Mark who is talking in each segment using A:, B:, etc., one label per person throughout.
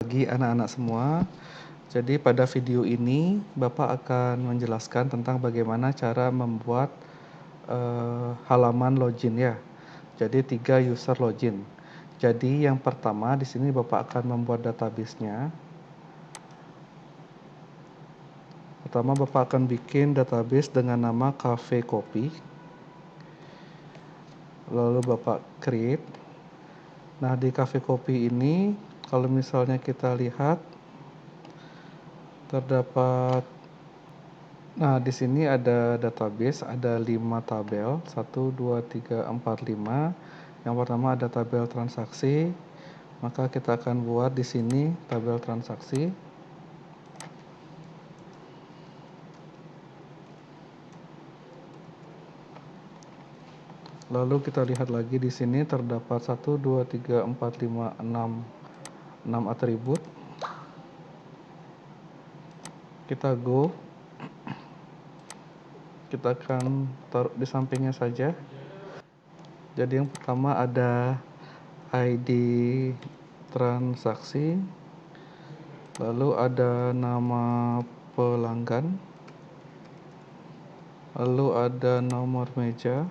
A: Bagi anak-anak semua, jadi pada video ini Bapak akan menjelaskan tentang bagaimana cara membuat halaman login ya. Jadi 3 user login. Jadi yang pertama di sini Bapak akan membuat database-nya. Pertama Bapak akan bikin database dengan nama Cafe Kopi. Lalu Bapak create. Nah, di Cafe Kopi ini kalau misalnya kita lihat terdapat. Nah, di sini ada database, ada 5 tabel, 1, 2, 3, 4, 5. Yang pertama ada tabel transaksi, maka kita akan buat di sini tabel transaksi. Lalu kita lihat lagi di sini terdapat 1, 2, 3, 4, 5, 6 atribut. Kita go. Kita akan taruh di sampingnya saja. Jadi yang pertama ada ID transaksi, lalu ada nama pelanggan, lalu ada nomor meja,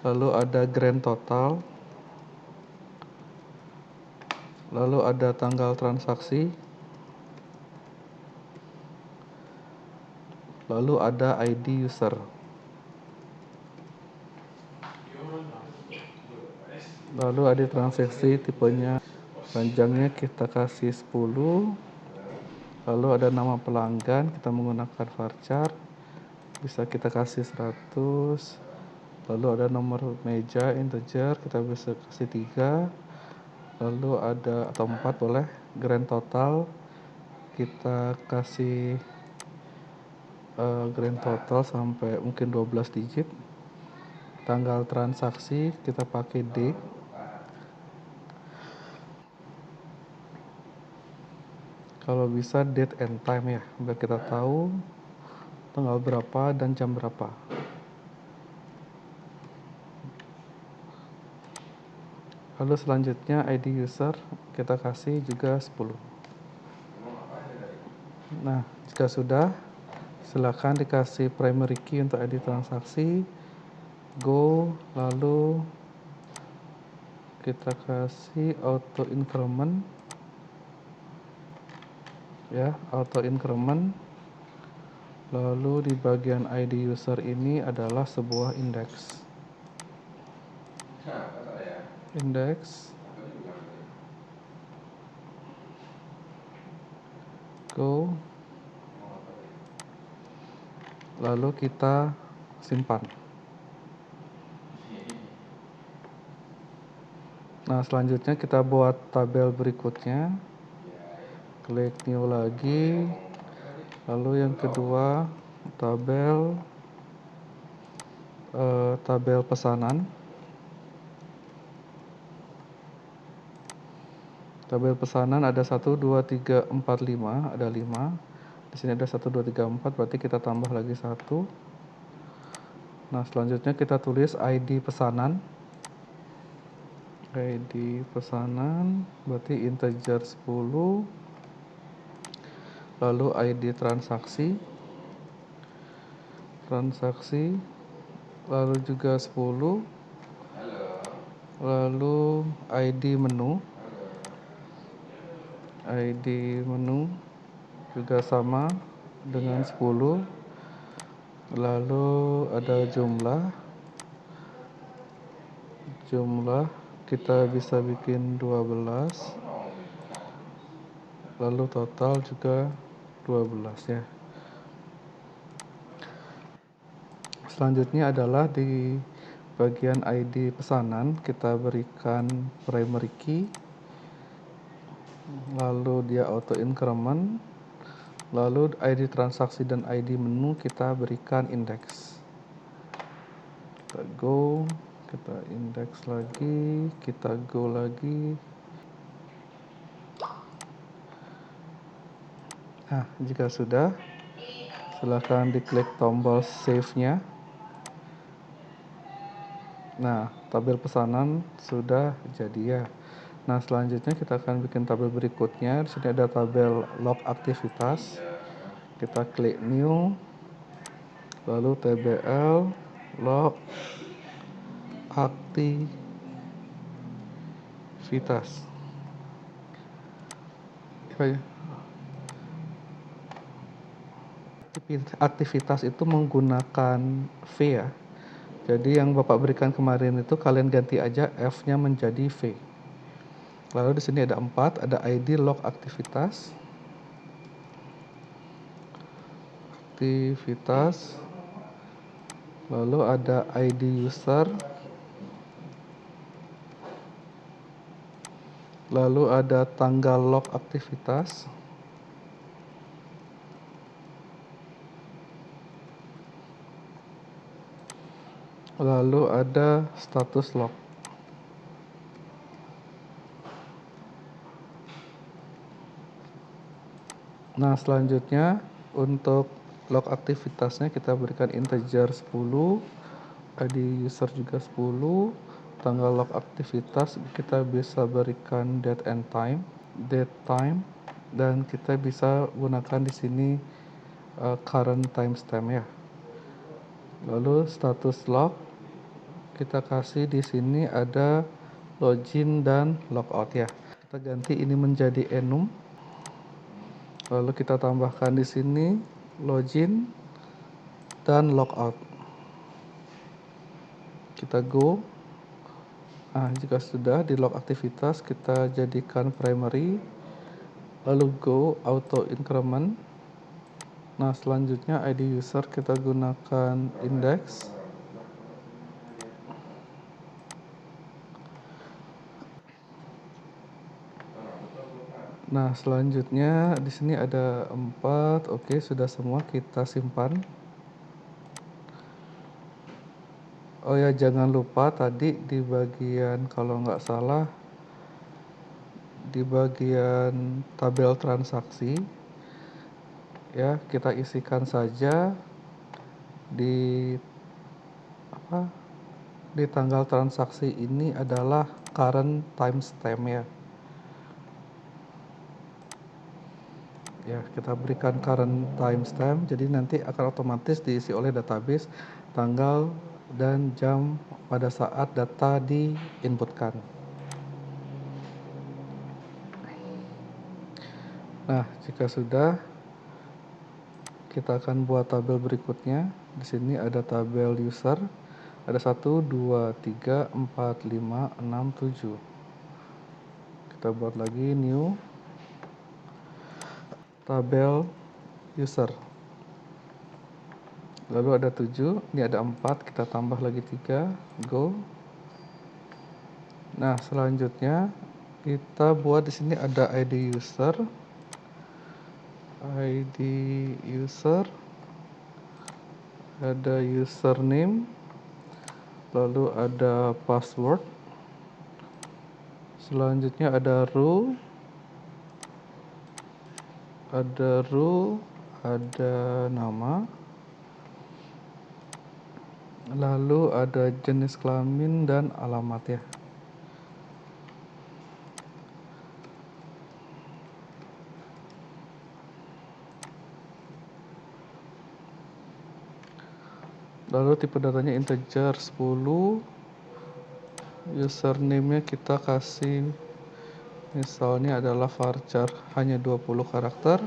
A: lalu ada grand total, lalu ada tanggal transaksi, lalu ada ID user. Lalu ada transaksi tipenya panjangnya kita kasih 10. Lalu ada nama pelanggan, kita menggunakan varchar, bisa kita kasih 100. Lalu ada nomor meja integer, kita bisa kasih 3. Lalu ada atau 4 boleh. Grand total kita kasih grand total sampai mungkin 12 digit. Tanggal transaksi kita pakai D. Kalau bisa date and time ya, biar kita tahu tanggal berapa dan jam berapa. Lalu selanjutnya ID user kita kasih juga 10. Nah, jika sudah, silakan dikasih primary key untuk ID transaksi. Go, lalu kita kasih auto increment. Ya, auto increment. Lalu di bagian ID user ini adalah sebuah indeks. Indeks. Go. Lalu kita simpan. Nah, selanjutnya kita buat tabel berikutnya. Klik new lagi. Lalu yang kedua tabel pesanan. Tabel pesanan ada 1, 2, 3, 4, 5, ada 5. Di sini ada 1, 2, 3, 4, berarti kita tambah lagi 1. Nah, selanjutnya kita tulis ID pesanan. ID pesanan berarti integer 10. Lalu ID transaksi, lalu juga 10. Lalu ID menu juga sama dengan 10. Lalu ada jumlah kita bisa bikin 12. Lalu total juga 12 ya. Selanjutnya adalah di bagian ID pesanan kita berikan primary key, lalu dia auto increment, lalu ID transaksi dan ID menu kita berikan indeks. Kita go, kita indeks lagi, kita go lagi. Nah, jika sudah, silakan diklik tombol save-nya. Nah, tabel pesanan sudah jadi ya. Nah, selanjutnya kita akan bikin tabel berikutnya. Di sini ada tabel log aktivitas. Kita klik new, lalu tbl log aktivitas. Aktivitas itu menggunakan V ya. Jadi yang Bapak berikan kemarin itu kalian ganti aja F-nya menjadi V. Lalu di sini ada 4, ada ID log aktivitas. Lalu ada ID user. Lalu ada tanggal log aktivitas. Lalu ada status log. Nah, selanjutnya untuk log aktivitasnya kita berikan integer 10, ID user juga 10, tanggal log aktivitas kita bisa berikan date time, dan kita bisa gunakan di sini current timestamp ya. Lalu status log kita kasih di sini ada login dan logout ya. Kita ganti ini menjadi enum. Lalu kita tambahkan di sini login dan logout. Kita go. Nah, jika sudah di log aktivitas kita jadikan primary. Lalu go auto increment. Nah, selanjutnya ID user kita gunakan index. Nah, selanjutnya di sini ada 4. Oke, sudah semua, kita simpan. Oh ya, jangan lupa tadi di bagian kalau nggak salah di bagian tabel transaksi ya, kita isikan saja di di tanggal transaksi ini adalah current timestamp ya. Ya, kita berikan current timestamp, jadi nanti akan otomatis diisi oleh database tanggal dan jam pada saat data diinputkan. Nah, jika sudah, kita akan buat tabel berikutnya. Di sini ada tabel user, ada 1, 2, 3, 4, 5, 6, 7. Kita buat lagi new tabel user. Lalu ada 7, ini ada 4, kita tambah lagi 3, go. Nah, selanjutnya kita buat di sini ada ID user, ada username, lalu ada password. Selanjutnya ada row, ada nama, lalu ada jenis kelamin dan alamat ya. Lalu tipe datanya integer 10, username-nya kita kasih misalnya adalah varchar hanya 20 karakter,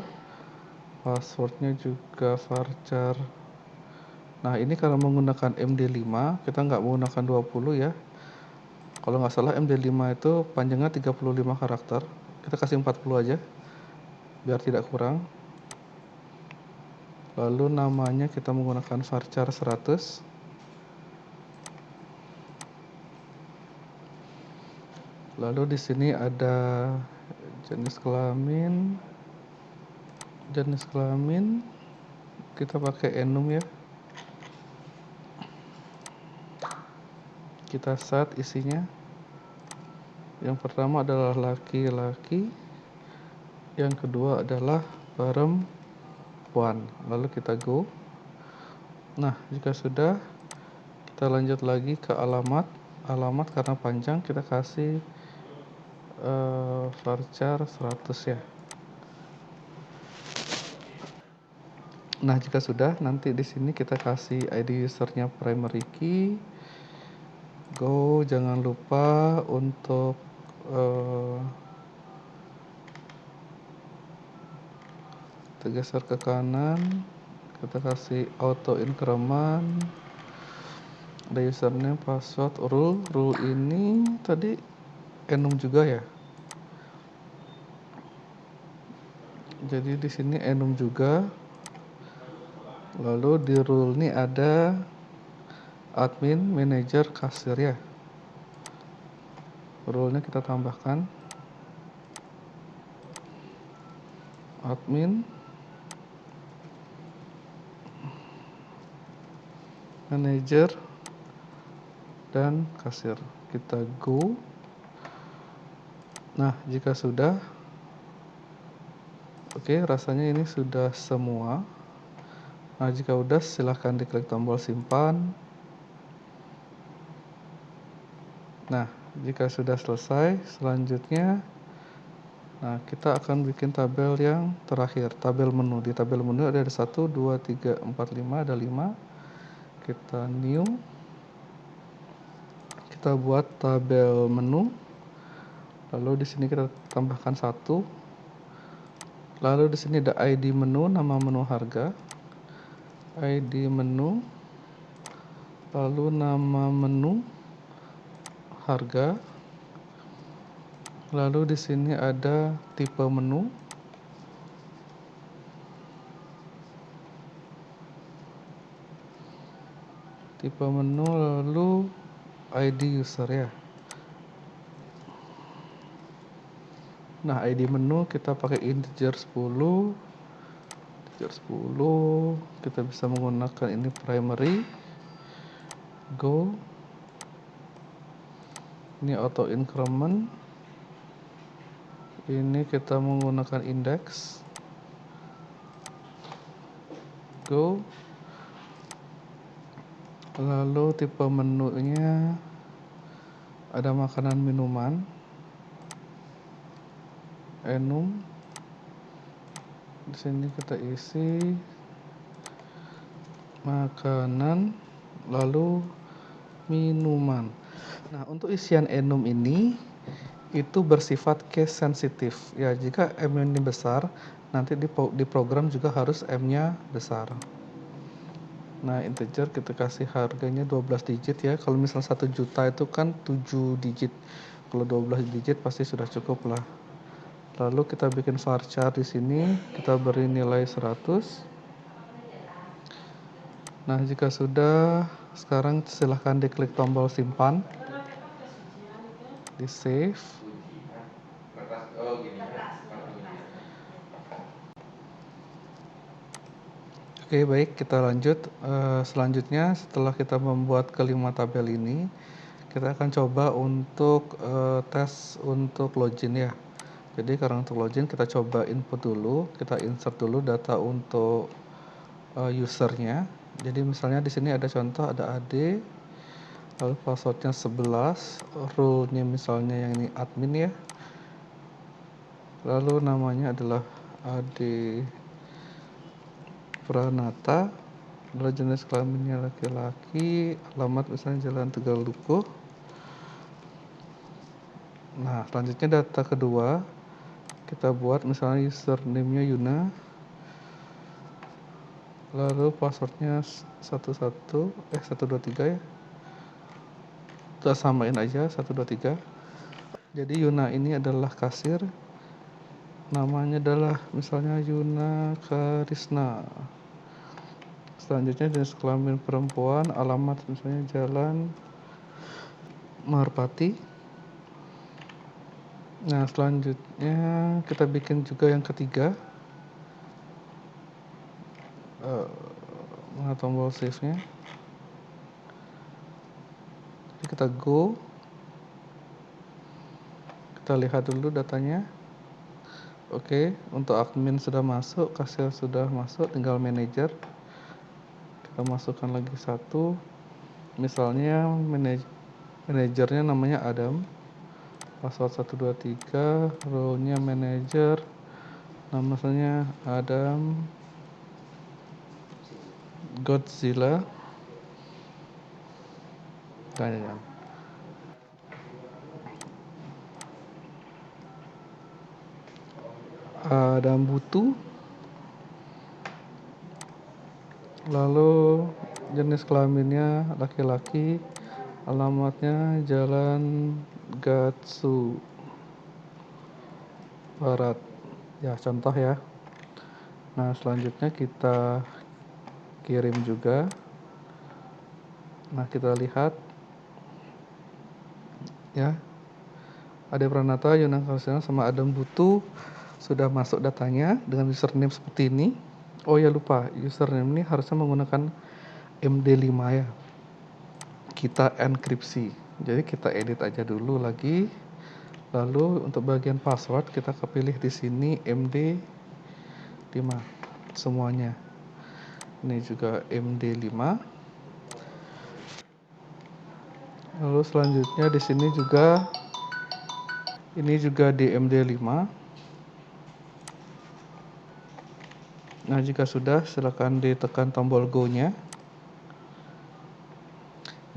A: passwordnya juga varchar. Nah, ini kalau menggunakan MD5 kita nggak menggunakan 20 ya. Kalau nggak salah MD5 itu panjangnya 35 karakter, kita kasih 40 aja biar tidak kurang. Lalu namanya kita menggunakan varchar 100. Lalu di sini ada jenis kelamin kita pakai enum ya. Kita set isinya. Yang pertama adalah laki-laki, yang kedua adalah perempuan. Lalu kita go. Nah, jika sudah, kita lanjut lagi ke alamat. alamat karena panjang kita kasih varchar 100 ya. Nah, jika sudah, nanti di sini kita kasih ID usernya primary key. Go, jangan lupa untuk geser ke kanan. Kita kasih auto increment. Ada username, password, rule ini tadi enum juga ya. Jadi di sini enum juga. Lalu di rule ini ada admin, manager, kasir ya. Rule-nya kita tambahkan. Admin, manager, dan kasir. Kita go. Nah, jika sudah, oke, rasanya ini sudah semua. Nah, jika udah silahkan diklik tombol simpan. Nah, jika sudah selesai, selanjutnya kita akan bikin tabel yang terakhir, tabel menu. Di tabel menu ada 1, 2, 3, 4, 5, ada 5. Kita new. Kita buat tabel menu. Lalu di sini kita tambahkan 1. Lalu di sini ada ID menu, nama menu harga. ID menu, lalu nama menu harga, lalu di sini ada tipe menu, lalu ID user ya. Nah, ID menu kita pakai integer 10. Kita bisa menggunakan ini primary. Go. Ini auto increment. Ini kita menggunakan index. Go. Lalu tipe menunya ada makanan minuman. Enum. Di sini kita isi makanan lalu minuman. Nah, untuk isian enum ini itu bersifat case sensitif ya. Jika M ini besar, nanti di program juga harus M-nya besar. Nah, integer kita kasih harganya 12 digit ya. Kalau misalnya 1 juta itu kan 7 digit. Kalau 12 digit pasti sudah cukup lah. Lalu kita bikin varchar di sini, kita beri nilai 100. Nah, jika sudah, sekarang silahkan diklik tombol simpan. Di save. Oke, baik, kita lanjut. Selanjutnya setelah kita membuat kelima tabel ini, kita akan coba untuk tes untuk login ya. Jadi karena untuk login kita coba input dulu, kita insert dulu data untuk usernya. Jadi misalnya di sini ada contoh, ada AD, lalu passwordnya 11, rule-nya misalnya yang ini admin ya. Lalu namanya adalah AD Pranata, lalu jenis kelaminnya laki-laki, alamat misalnya Jalan Tegal Dukuh. Nah, selanjutnya data kedua kita buat misalnya username-nya Yuna, lalu passwordnya 123 ya. Kita samain aja 123. Jadi Yuna ini adalah kasir, namanya adalah misalnya Yuna Karisna. Selanjutnya jenis kelamin perempuan, alamat misalnya Jalan Marpati. Nah, selanjutnya kita bikin juga yang ketiga, tombol save-nya. Kita go, kita lihat dulu datanya. Oke, untuk admin sudah masuk, kasir sudah masuk, tinggal manajer. Kita masukkan lagi 1, misalnya Manajernya namanya Adam. Password 123, role-nya manager. Namanya Adam Godzilla. Jangan. Adam Butu. Lalu jenis kelaminnya laki-laki, alamatnya Jalan Gatsu Barat. Ya, contoh ya. Nah, selanjutnya kita kirim juga. Nah, kita lihat ya. Ade Pranata, Yunang Karsana sama Adam Butu sudah masuk datanya dengan username seperti ini. Oh ya, lupa, username ini harusnya menggunakan MD5 ya. Kita enkripsi. Jadi kita edit aja dulu lagi. Lalu untuk bagian password kita kepilih di sini MD5 semuanya. Ini juga MD5. Lalu selanjutnya di sini juga ini juga di MD5. Nah, jika sudah silakan ditekan tombol go-nya.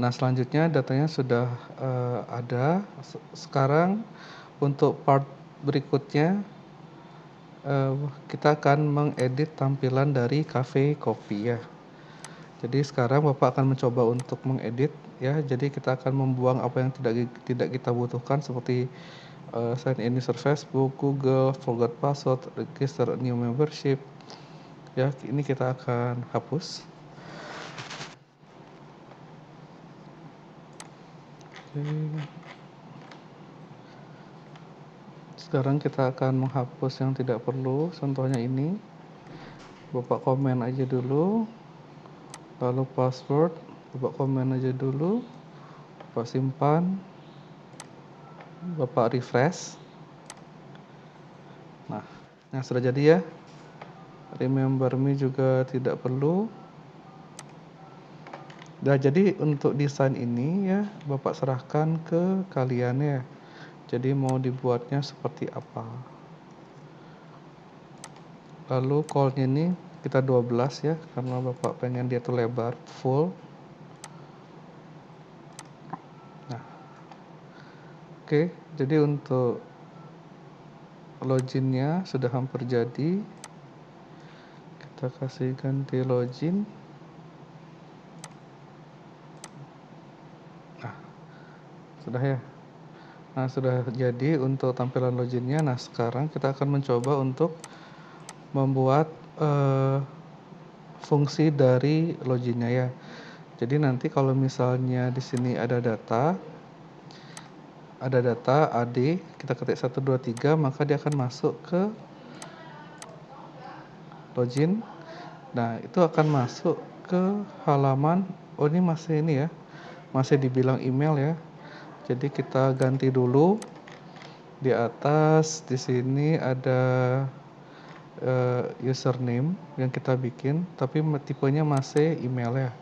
A: Nah, selanjutnya datanya sudah ada. Sekarang untuk part berikutnya kita akan mengedit tampilan dari cafe kopi ya. Jadi sekarang Bapak akan mencoba untuk mengedit ya. Jadi kita akan membuang apa yang tidak kita butuhkan seperti sign in user Facebook, Google, forgot password, register new membership. Ya, ini kita akan hapus. Sekarang kita akan menghapus yang tidak perlu. Contohnya ini. Bapak komen aja dulu. Lalu password, Bapak komen aja dulu. Bapak simpan. Bapak refresh. Nah, sudah jadi ya. Remember me juga tidak perlu. Nah, jadi untuk desain ini ya Bapak serahkan ke kalian ya. Jadi mau dibuatnya seperti apa. Lalu call-nya ini kita 12 ya, karena Bapak pengen dia tuh lebar, full. Nah, oke, jadi untuk loginnya sudah hampir jadi. Kita kasih ganti login. Nah, sudah ya. Nah, sudah jadi untuk tampilan loginnya. Nah, sekarang kita akan mencoba untuk membuat fungsi dari loginnya ya. Jadi nanti kalau misalnya di sini ada data AD, kita ketik 123, maka dia akan masuk ke login. Nah, itu akan masuk ke halaman, oh ini masih ini ya, masih dibilang email ya. Jadi kita ganti dulu. Di atas di sini ada username yang kita bikin, tapi tipenya masih email ya.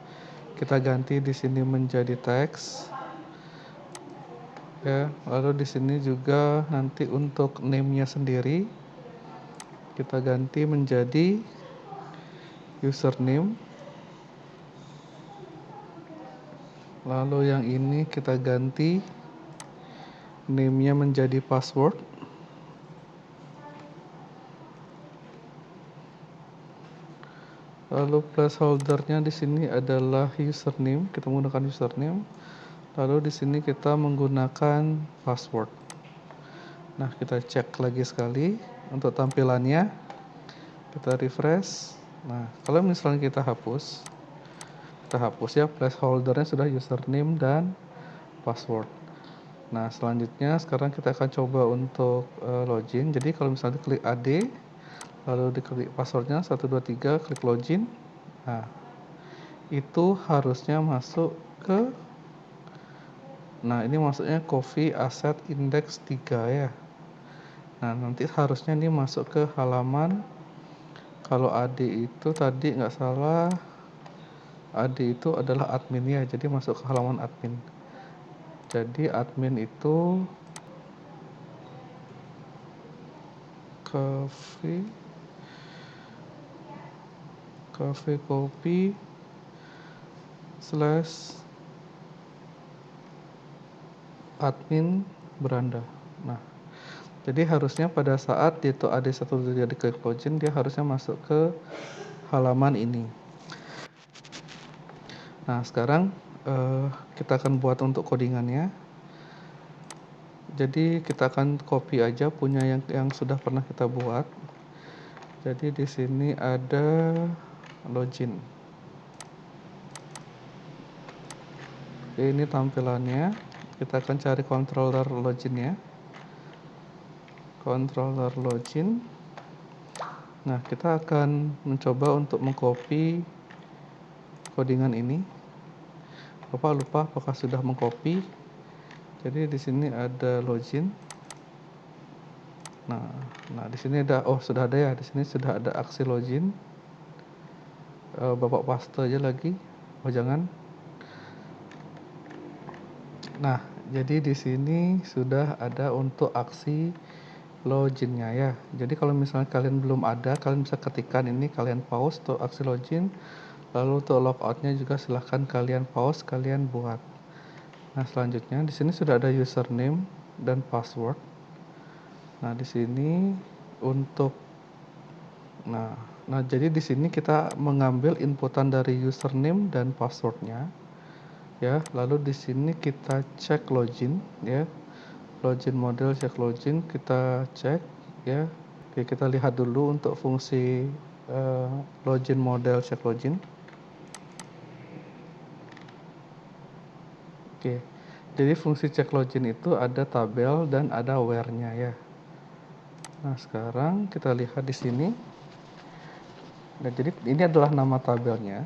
A: Kita ganti di sini menjadi teks. Ya, lalu di sini juga nanti untuk name-nya sendiri kita ganti menjadi username. Lalu yang ini kita ganti name-nya menjadi password. Lalu placeholder-nya di sini adalah username, kita menggunakan username. Lalu di sini kita menggunakan password. Nah, kita cek lagi sekali untuk tampilannya. Kita refresh. Nah, kalau misalnya kita hapus ya, placeholder-nya sudah username dan password. Nah, selanjutnya sekarang kita akan coba untuk login. Jadi kalau misalnya klik AD, lalu diklik passwordnya 123, klik login. Nah, itu harusnya masuk ke, nah ini maksudnya Coffee Asset Index 3 ya. Nah, nanti harusnya ini masuk ke halaman, kalau AD itu tadi nggak salah, AD itu adalah admin ya, jadi masuk ke halaman admin. Jadi admin itu cafe copy / admin beranda. Nah, jadi harusnya pada saat itu AD1 jadi klik login, dia harusnya masuk ke halaman ini. Nah, sekarang kita akan buat untuk codingannya. Jadi kita akan copy aja punya yang sudah pernah kita buat. Jadi di sini ada login. Oke, ini tampilannya. Kita akan cari controller loginnya. Controller login. Nah, kita akan mencoba untuk mengcopy codingan ini. Bapak lupa apakah sudah mengcopy. Jadi di sini ada login. Nah di sini ada, sudah ada ya. Di sini sudah ada aksi login. Bapak paste aja lagi. Jangan. Nah, jadi di sini sudah ada untuk aksi loginnya ya. Jadi kalau misalnya kalian belum ada, kalian bisa ketikkan ini, kalian pause untuk aksi login. Lalu untuk logoutnya juga silahkan kalian pause, kalian buat. Nah, selanjutnya di sini sudah ada username dan password. Nah, di sini untuk jadi di sini kita mengambil inputan dari username dan passwordnya. Ya, lalu di sini kita cek login ya. Login model cek login kita cek ya. Oke, kita lihat dulu untuk fungsi login model cek login. Oke. Jadi fungsi cek login itu ada tabel dan ada where-nya ya. Nah, sekarang kita lihat di sini. Nah, jadi ini adalah nama tabelnya.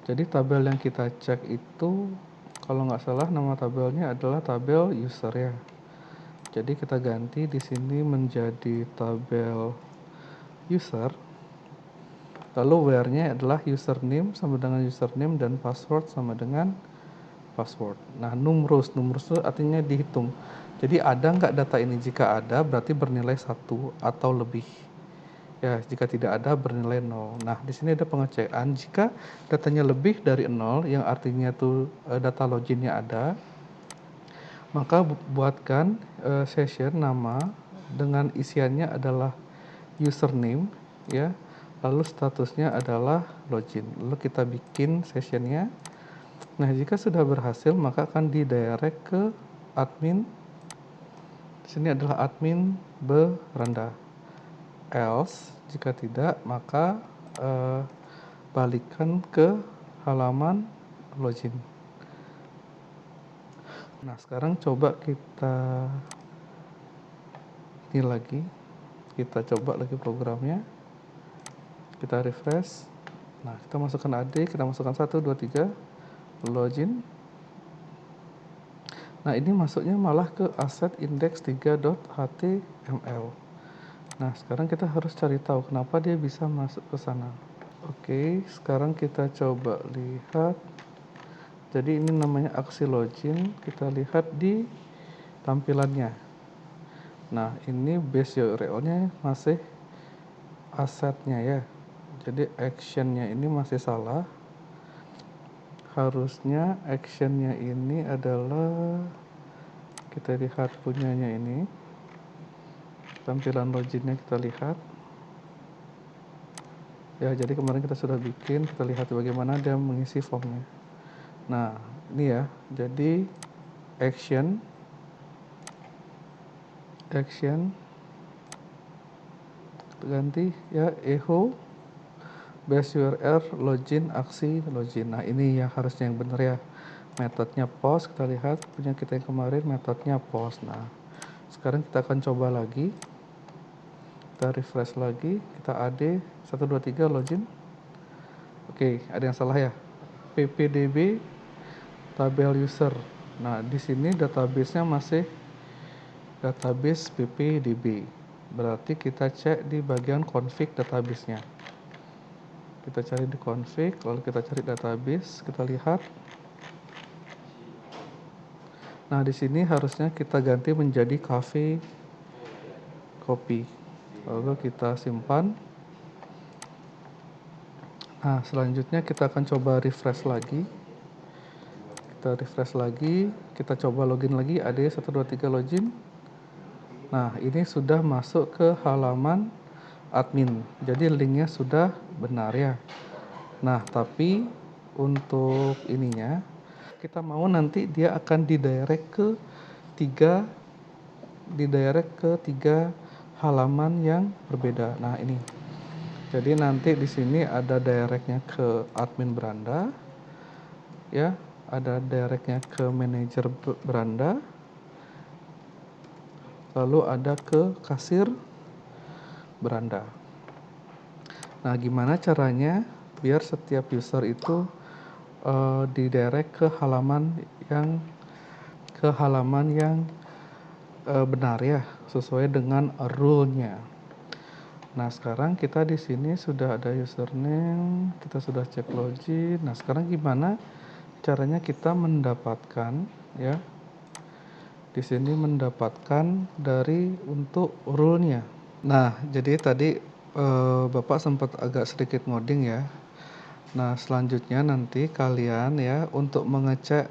A: Jadi tabel yang kita cek itu kalau nggak salah nama tabelnya adalah tabel user ya. Jadi kita ganti di sini menjadi tabel user. Lalu where-nya adalah username sama dengan username dan password sama dengan password. Nah, numerous itu artinya dihitung. Jadi ada nggak data ini? Jika ada berarti bernilai 1 atau lebih. Ya, jika tidak ada bernilai 0. Nah, di sini ada pengecekan jika datanya lebih dari 0 yang artinya tuh data loginnya ada, maka buatkan session nama dengan isiannya adalah username ya. Lalu statusnya adalah login. Lalu kita bikin sessionnya. Nah, jika sudah berhasil maka akan didirect ke admin. Di sini adalah admin beranda. Else jika tidak maka balikkan ke halaman login. Nah, sekarang coba kita ini lagi. Kita coba lagi programnya. Kita refresh. Nah, kita masukkan AD, kita masukkan 1 2 3 login. Nah, ini masuknya malah ke aset index3.html. Nah, sekarang kita harus cari tahu kenapa dia bisa masuk ke sana. Oke, sekarang kita coba lihat. Jadi ini namanya aksi login. Kita lihat di tampilannya. Nah, ini base URL-nya masih asetnya ya. Jadi action-nya ini masih salah. Harusnya action-nya ini adalah, kita lihat punyanya ini. Tampilan loginnya kita lihat. Ya, jadi kemarin kita sudah bikin, kita lihat bagaimana dia mengisi formnya. Nah, ini ya. Jadi action ganti ya, echo base URL login aksi login. Nah, ini ya harusnya yang benar ya. Metodenya post, kita lihat punya kita yang kemarin metodenya post. Nah, sekarang kita akan coba lagi. Kita refresh lagi, kita add 1 2 3 login. Oke, ada yang salah ya. ppdb tabel user. Nah, di sini database-nya masih database ppdb. Berarti kita cek di bagian config database-nya. Kita cari di config, lalu kita cari database, kita lihat. Nah, di sini harusnya kita ganti menjadi cafe kopi. Lalu kita simpan. Nah, selanjutnya kita akan coba refresh lagi. Kita refresh lagi, kita coba login lagi, AD 123 login. Nah, ini sudah masuk ke halaman admin. Jadi linknya sudah benar ya. Nah, tapi untuk ininya kita mau nanti dia akan tiga didirect ke tiga halaman yang berbeda. Nah, ini. Jadi nanti di sini ada directnya ke admin beranda, ya, ada directnya ke manajer beranda, lalu ada ke kasir beranda. Nah, gimana caranya biar setiap user itu didirect ke halaman yang benar ya, sesuai dengan rule-nya. Nah, sekarang kita di sini sudah ada username, kita sudah cek login. Nah, sekarang gimana caranya kita mendapatkan ya? Di sini mendapatkan dari untuk rule-nya. Nah, jadi tadi Bapak sempat agak sedikit ngoding ya. Nah, selanjutnya nanti kalian ya untuk mengecek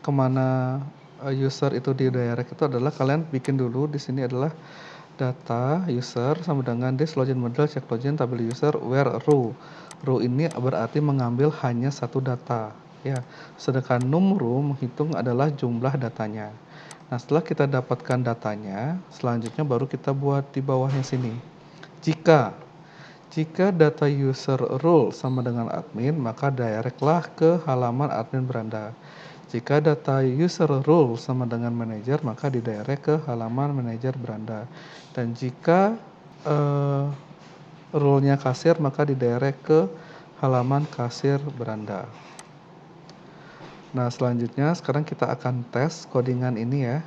A: kemana user itu didirect itu adalah kalian bikin dulu di sini adalah data user sama dengan this login model check login tabel user where row. Row ini berarti mengambil hanya satu data ya. Sedangkan num row menghitung adalah jumlah datanya. Nah, setelah kita dapatkan datanya, selanjutnya baru kita buat di bawahnya sini. Jika data user role sama dengan admin, maka directlah ke halaman admin beranda. Jika data user role sama dengan manager, maka didirect ke halaman manajer beranda. Dan jika role-nya kasir, maka didirect ke halaman kasir beranda. Nah, selanjutnya sekarang kita akan tes codingan ini ya.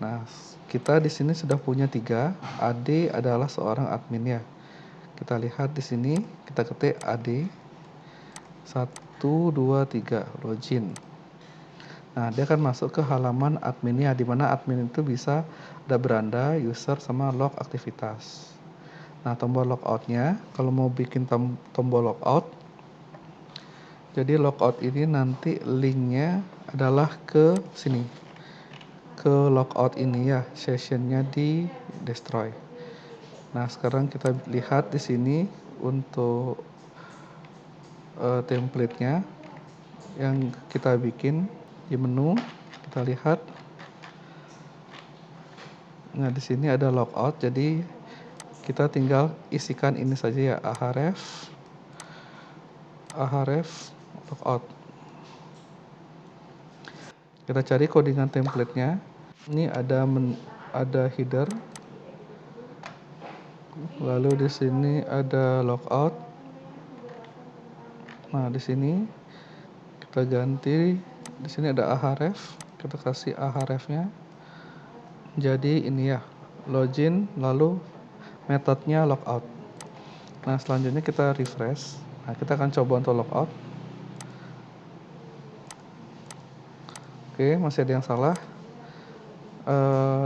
A: Nah, kita di sini sudah punya 3. AD adalah seorang admin ya. Kita lihat di sini, kita ketik AD 123 login. Nah, dia akan masuk ke halaman adminnya, di mana admin itu bisa ada beranda, user, sama log aktivitas. Nah, tombol logoutnya, kalau mau bikin tombol logout, jadi logout ini nanti linknya adalah ke sini, ke logout ini ya, sessionnya di destroy. Nah, sekarang kita lihat di sini untuk template-nya yang kita bikin di menu, kita lihat. Nah, di sini ada logout, jadi kita tinggal isikan ini saja ya, ahref logout. Kita cari codingan template-nya. Ini ada header. Lalu di sini ada logout. Nah, di sini kita ganti, di sini ada ahref, kita kasih ahrefnya. Jadi ini ya, login lalu metodenya logout. Nah, selanjutnya kita refresh. Nah, kita akan coba untuk logout. Oke, masih ada yang salah.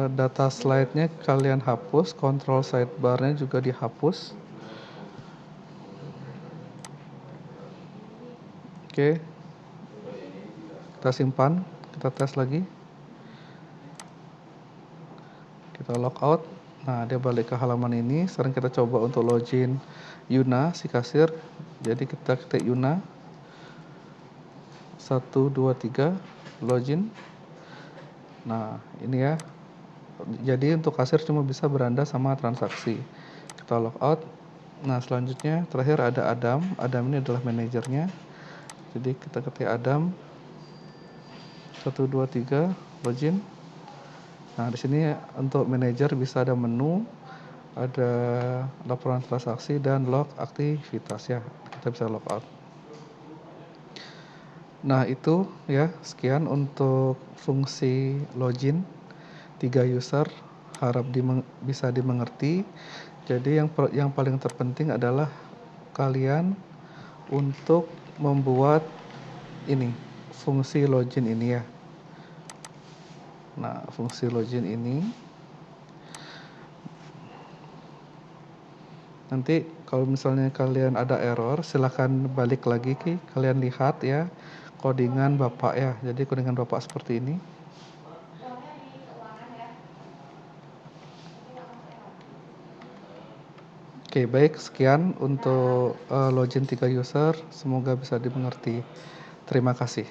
A: Data slide-nya kalian hapus, control sidebar-nya juga dihapus. Oke, kita simpan, kita tes lagi. Kita logout. Nah, dia balik ke halaman ini. Sekarang kita coba untuk login Yuna si kasir. Jadi kita ketik Yuna 123 login. Nah, ini ya. Jadi untuk kasir cuma bisa beranda sama transaksi. Kita logout. Nah, selanjutnya terakhir ada Adam. Adam ini adalah manajernya. Jadi kita ketik Adam 123 login. Nah, di sini untuk manajer bisa ada menu, ada laporan transaksi dan log aktivitas ya. Kita bisa logout. Nah, itu ya, sekian untuk fungsi login 3 user, harap bisa dimengerti. Jadi yang paling terpenting adalah kalian untuk membuat ini fungsi login ini ya. Nah, fungsi login ini nanti kalau misalnya kalian ada error, silakan balik lagi kalian lihat ya codingan Bapak ya. Jadi codingan Bapak seperti ini. Oke, baik, sekian untuk login 3 user, semoga bisa dimengerti. Terima kasih.